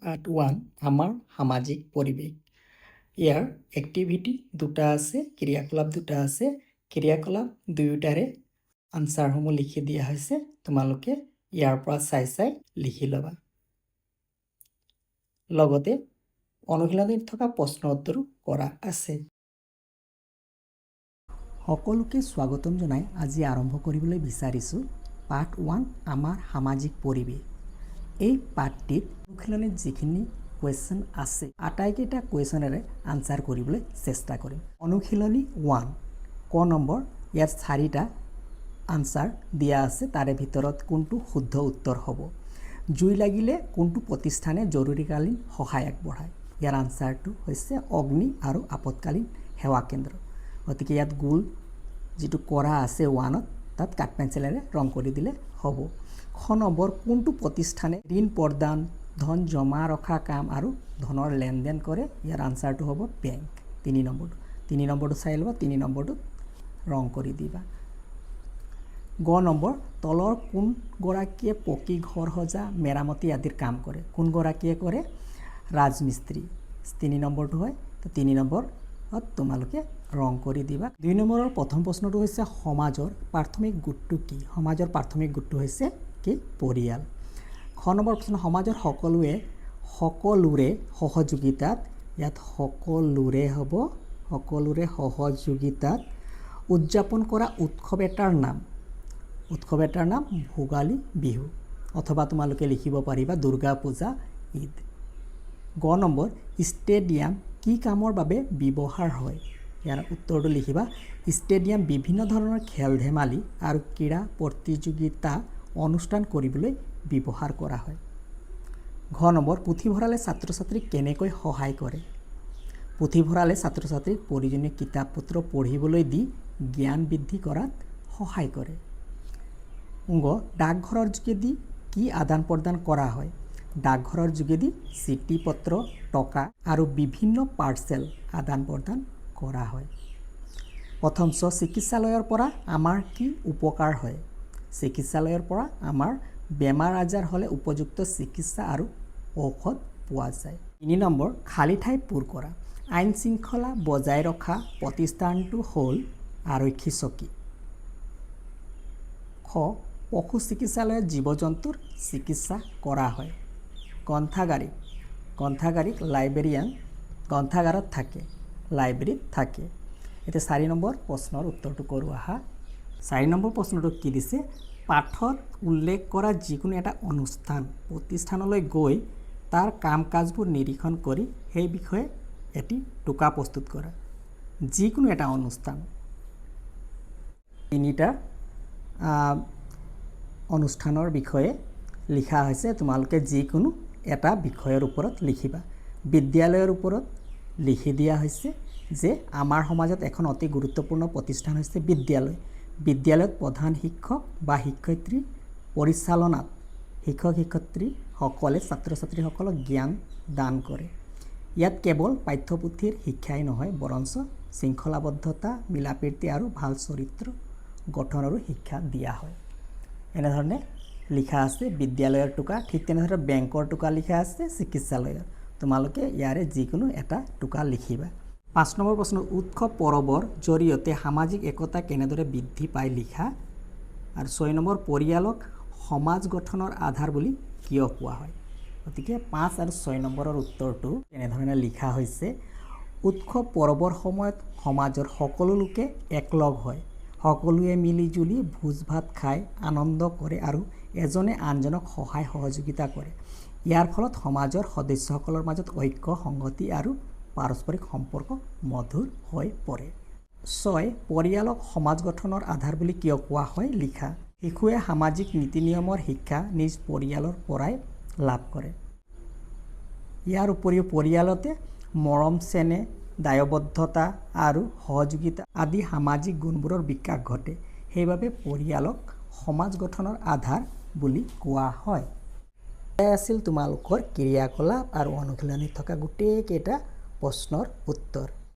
Part 1 আমাৰ সামাজিক পৰিৱেশ। ইয়াৰ এক্টিভিটি দুটা আছে, ক্ৰিয়াকলাপ দুটা আছে। ক্ৰিয়াকলাপ দুয়োটাৰে আনচাৰসমূহ লিখি দিয়া হৈছে। তোমালোকে ইয়াৰ পৰা চাই লিখি ল'বা। লগতে অনুশীলনীত থকা প্ৰশ্ন উত্তৰো কৰা আছে। সকলোকে স্বাগতম জনাই আজি আৰম্ভ কৰিবলৈ বিচাৰিছোঁ পাৰ্ট 1 আমাৰ সামাজিক পৰিৱেশ। এই পাঠটিত অনুশীলনীত যিখিনি কুৱেশ্যন আছে আটাইকেইটা কুৱেশ্যনেৰে আনচাৰ কৰিবলৈ চেষ্টা কৰিম। অনুশীলনী 1 ক নম্বৰ, ইয়াত 4টা আনচাৰ দিয়া আছে। তাৰে ভিতৰত কোনটো শুদ্ধ উত্তৰ হ'ব? জুই লাগিলে কোনটো প্ৰতিষ্ঠানে জৰুৰীকালীন সহায় আগবঢ়ায়? ইয়াৰ আনচাৰটো হৈছে অগ্নি আৰু আপতকালীন সেৱা কেন্দ্ৰ। গতিকে ইয়াত গোল যিটো কৰা আছে 1ত, তাত কাঠ পেঞ্চিলেৰে ৰং কৰি দিলে হ'ব। খ নম্বৰ, কোনটো প্ৰতিষ্ঠানে ঋণ প্ৰদান, ধন জমা ৰখা কাম আৰু ধনৰ লেনদেন কৰে? ইয়াৰ আনচাৰটো হ'ব বেংক। 3 নম্বৰটো চাই ল'বা, 3 নম্বৰটোত ৰং কৰি দিবা। গ নম্বৰ, তলৰ কোনগৰাকীয়ে পকী ঘৰ সজা, মেৰামতি আদিৰ কাম কৰে? কোনগৰাকীয়ে কৰে? ৰাজমিস্ত্ৰী। 3 নম্বৰটো হয়। তো 3 নম্বৰত তোমালোকে ৰং কৰি দিবা। 2 নম্বৰৰ প্ৰথম প্ৰশ্নটো হৈছে সমাজৰ প্ৰাথমিক গোটটো কি? সমাজৰ প্ৰাথমিক গোটটো হৈছে কি? পৰিয়াল। খ নম্বৰ প্ৰশ্ন, সমাজৰ সকলোৰে সহযোগিতাত, ইয়াত সকলোৰে হ'ব, সকলোৰে সহযোগিতাত উদযাপন কৰা উৎসৱ এটাৰ নাম? উৎসৱ এটাৰ নাম ভোগালী বিহু, অথবা তোমালোকে লিখিব পাৰিবা দুৰ্গা পূজা, ঈদ। গ নম্বৰ, ষ্টেডিয়াম কি কামৰ বাবে ব্যৱহাৰ হয়? ইয়াৰ উত্তৰটো লিখিবা। ষ্টেডিয়াম বিভিন্ন ধৰণৰ খেল ধেমালি আৰু ক্ৰীড়া প্ৰতিযোগিতা অনুষ্ঠান কৰিবলৈ ব্যৱহাৰ কৰা হয়। ঘ নম্বৰ, পুথিভঁৰালে ছাত্ৰ ছাত্ৰীক কেনেকৈ সহায় কৰে? পুথিভঁৰালে ছাত্ৰ ছাত্ৰীক প্ৰয়োজনীয় কিতাপ পত্ৰ পঢ়িবলৈ দি জ্ঞান বৃদ্ধি কৰাত সহায় কৰে। গ, ডাকঘৰৰ যোগেদি কি আদান প্ৰদান কৰা হয়? ডাকঘৰৰ যোগেদি চিঠি পত্ৰ, টকা আৰু বিভিন্ন পাৰ্চেল আদান প্ৰদান কৰা হয়। প্ৰথম চিকিৎসালয়ৰ পৰা আমাৰ কি উপকাৰ হয়? চিকিৎসালয়ৰ পৰা আমাৰ বেমাৰ আজাৰ হ'লে উপযুক্ত চিকিৎসা আৰু ঔষধ পোৱা যায়। 3 নম্বৰ, খালী ঠাই পূৰ কৰা। আইন শৃংখলা বজাই ৰখা প্ৰতিষ্ঠানটো হ'ল আৰক্ষী চকী। খ, পশু চিকিৎসালয়ত জীৱ জন্তুৰ চিকিৎসা কৰা হয়। গ্ৰন্থাগাৰিক লাইব্ৰেৰিয়ান গ্ৰন্থাগাৰত থাকে, লাইব্ৰেৰীত থাকে। এতিয়া 4 নম্বৰ প্ৰশ্নৰ উত্তৰটো কৰোঁ আহা। 4 নম্বৰ প্ৰশ্নটো কি দিছে? পাঠত উল্লেখ কৰা যিকোনো এটা অনুষ্ঠান প্ৰতিষ্ঠানলৈ গৈ তাৰ কাম কাজবোৰ নিৰীক্ষণ কৰি সেই বিষয়ে এটি টোকা প্ৰস্তুত কৰা। যিকোনো এটা অনুষ্ঠান, 3টা অনুষ্ঠানৰ বিষয়ে লিখা হৈছে। তোমালোকে যিকোনো এটা বিষয়ৰ ওপৰত লিখিবা। বিদ্যালয়ৰ ওপৰত লিখি দিয়া হৈছে যে আমাৰ সমাজত এখন অতি গুৰুত্বপূৰ্ণ প্ৰতিষ্ঠান হৈছে বিদ্যালয়। বিদ্যালয়ত প্ৰধান শিক্ষক বা শিক্ষয়িত্ৰী পৰিচালনাত শিক্ষক শিক্ষয়িত্ৰীসকলে ছাত্ৰ ছাত্ৰীসকলক জ্ঞান দান কৰে। ইয়াত কেৱল পাঠ্যপুথিৰ শিক্ষাই নহয়, বৰঞ্চ শৃংখলাবদ্ধতা, মিলাপ্ৰীতি আৰু ভাল চৰিত্ৰ গঠনৰো শিক্ষা দিয়া হয়। এনেধৰণে লিখা আছে বিদ্যালয়ৰ টোকা। ঠিক তেনেদৰে বেংকৰ টোকা লিখা আছে, চিকিৎসালয়ৰ। তোমালোকে ইয়াৰে যিকোনো এটা টোকা লিখিবা। 5 নম্বৰ প্ৰশ্ন, উৎসৱ পৰৱৰ জৰিয়তে সামাজিক একতা কেনেদৰে বৃদ্ধি পায় লিখা। আৰু 6 নম্বৰ, পৰিয়ালক সমাজ গঠনৰ আধাৰ বুলি কিয় কোৱা হয়? গতিকে 5 আৰু 6 নম্বৰৰ উত্তৰটো এনেধৰণে লিখা হৈছে। উৎসৱ পৰৱৰ সময়ত সমাজৰ সকলো লোকে একলগ হয়, সকলোৱে মিলি জুলি ভোজ ভাত খাই আনন্দ কৰে আৰু এজনে আনজনক সহায় সহযোগিতা কৰে। ইয়াৰ ফলত সমাজৰ সদস্যসকলৰ মাজত ঐক্য, সংহতি আৰু পাৰস্পৰিক সম্পৰ্ক মধুৰ হৈ পৰে। 6, পৰিয়ালক সমাজ গঠনৰ আধাৰ বুলি কিয় কোৱা হয় লিখা। শিশুৱে সামাজিক নীতি নিয়মৰ শিক্ষা নিজ পৰিয়ালৰ পৰাই লাভ কৰে। ইয়াৰ উপৰিও পৰিয়ালতে মৰম, চেনেহ, দায়বদ্ধতা আৰু সহযোগিতা আদি সামাজিক গুণবোৰৰ বিকাশ ঘটে। সেইবাবে পৰিয়ালক সমাজ গঠনৰ আধাৰ বুলি কোৱা হয়। এয়াই আছিল তোমালোকৰ ক্ৰিয়াকলাপ আৰু অনুশীলনীত থকা গোটেইকেইটা প্ৰশ্নৰ উত্তৰ।